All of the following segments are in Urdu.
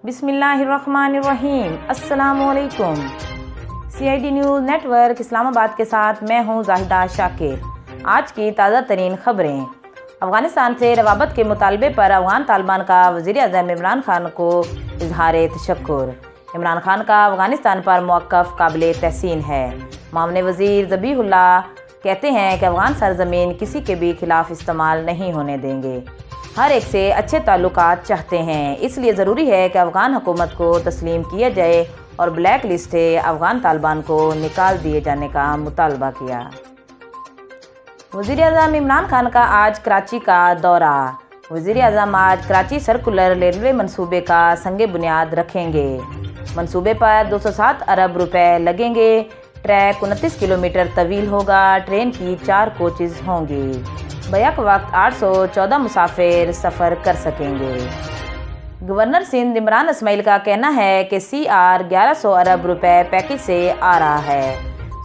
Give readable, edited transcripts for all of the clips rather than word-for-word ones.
بسم اللہ الرحمن الرحیم۔ السلام علیکم۔ CID نیوز نیٹ ورک اسلام آباد کے ساتھ میں ہوں زاہدہ شاکر۔ آج کی تازہ ترین خبریں۔ افغانستان سے روابط کے مطالبے پر افغان طالبان کا وزیر اعظم عمران خان کو اظہار تشکر۔ عمران خان کا افغانستان پر موقف قابل تحسین ہے۔ معاون وزیر ذبیح اللہ کہتے ہیں کہ افغان سرزمین کسی کے بھی خلاف استعمال نہیں ہونے دیں گے، ہر ایک سے اچھے تعلقات چاہتے ہیں، اس لیے ضروری ہے کہ افغان حکومت کو تسلیم کیا جائے اور بلیک لسٹ سے افغان طالبان کو نکال دیے جانے کا مطالبہ کیا۔ وزیر اعظم عمران خان کا آج کراچی کا دورہ۔ وزیر اعظم آج کراچی سرکولر ریلوے منصوبے کا سنگ بنیاد رکھیں گے۔ منصوبے پر 207 ارب روپے لگیں گے۔ ٹریک 29 کلومیٹر طویل ہوگا۔ ٹرین کی 4 کوچز ہوں گی۔ بیک وقت 814 مسافر سفر کر سکیں گے۔ گورنر سندھ عمران اسماعیل کا کہنا ہے کہ CR 1100 ارب روپے پیکج سے آ رہا ہے۔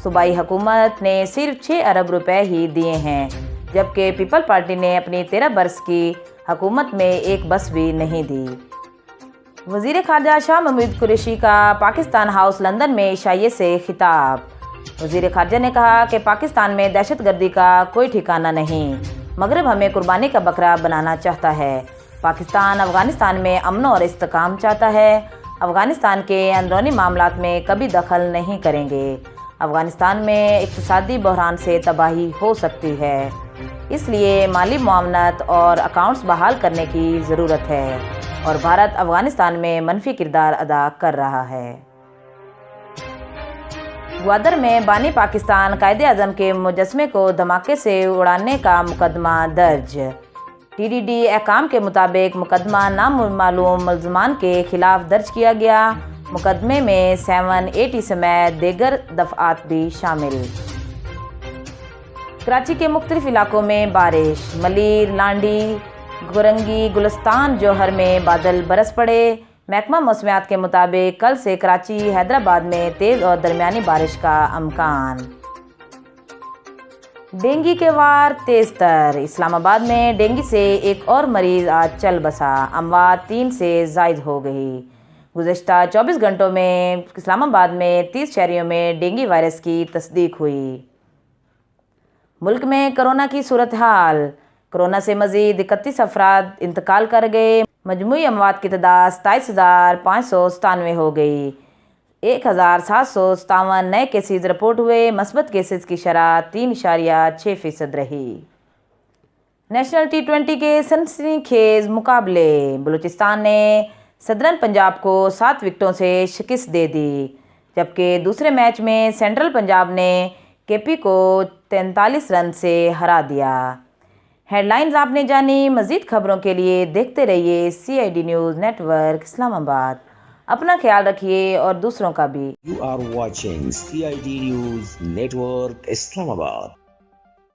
صوبائی حکومت نے صرف 6 ارب روپے ہی دیے ہیں، جبکہ پیپل پارٹی نے اپنی 13 برس کی حکومت میں ایک بس بھی نہیں دی۔ وزیر خارجہ شاہ محمود قریشی کا پاکستان ہاؤس لندن میں عشائیے سے خطاب۔ وزیر خارجہ نے کہا کہ پاکستان میں دہشت گردی کا کوئی ٹھکانہ نہیں، مغرب ہمیں قربانی کا بکرا بنانا چاہتا ہے۔ پاکستان افغانستان میں امن اور استحکام چاہتا ہے۔ افغانستان کے اندرونی معاملات میں کبھی دخل نہیں کریں گے۔ افغانستان میں اقتصادی بحران سے تباہی ہو سکتی ہے، اس لیے مالی معاونت اور اکاؤنٹس بحال کرنے کی ضرورت ہے، اور بھارت افغانستان میں منفی کردار ادا کر رہا ہے۔ گوادر میں بانی پاکستان قائد اعظم کے مجسمے کو دھماکے سے اڑانے کا مقدمہ درج۔ TDD احکام کے مطابق مقدمہ نامعلوم ملزمان کے خلاف درج کیا گیا۔ مقدمے میں 780 سمیت دیگر دفعات بھی شامل۔ کراچی کے مختلف علاقوں میں بارش۔ ملیر، لانڈی، گورنگی، گلستان، جوہر میں بادل برس پڑے۔ محکمہ موسمیات کے مطابق کل سے کراچی، حیدرآباد میں تیز اور درمیانی بارش کا امکان۔ ڈینگی کے وار تیز تر۔ اسلام آباد میں ڈینگی سے ایک اور مریض آج چل بسا۔ اموات 3 سے زائد ہو گئی۔ گزشتہ 24 گھنٹوں میں اسلام آباد میں 30 شہریوں میں ڈینگی وائرس کی تصدیق ہوئی۔ ملک میں کرونا کی صورتحال۔ کرونا سے مزید 31 افراد انتقال کر گئے۔ مجموعی اموات کی تعداد 27,597 ہو گئی۔ 1,757 نئے کیسز رپورٹ ہوئے۔ مثبت کیسز کی شرح 3.6% رہی۔ نیشنل T20 کے سنسنی خیز مقابلے۔ بلوچستان نے سدرن پنجاب کو 7 وکٹوں سے شکست دے دی، جبکہ دوسرے میچ میں سینٹرل پنجاب نے KP کو 43 رن سے ہرا دیا۔ ہیڈ لائنز آپ نے جانی۔ مزید خبروں کے لیے دیکھتے رہیے CID نیوز نیٹ ورک اسلام آباد۔ اپنا خیال رکھیے اور دوسروں کا بھی۔ You are watching CID News Network Islamabad.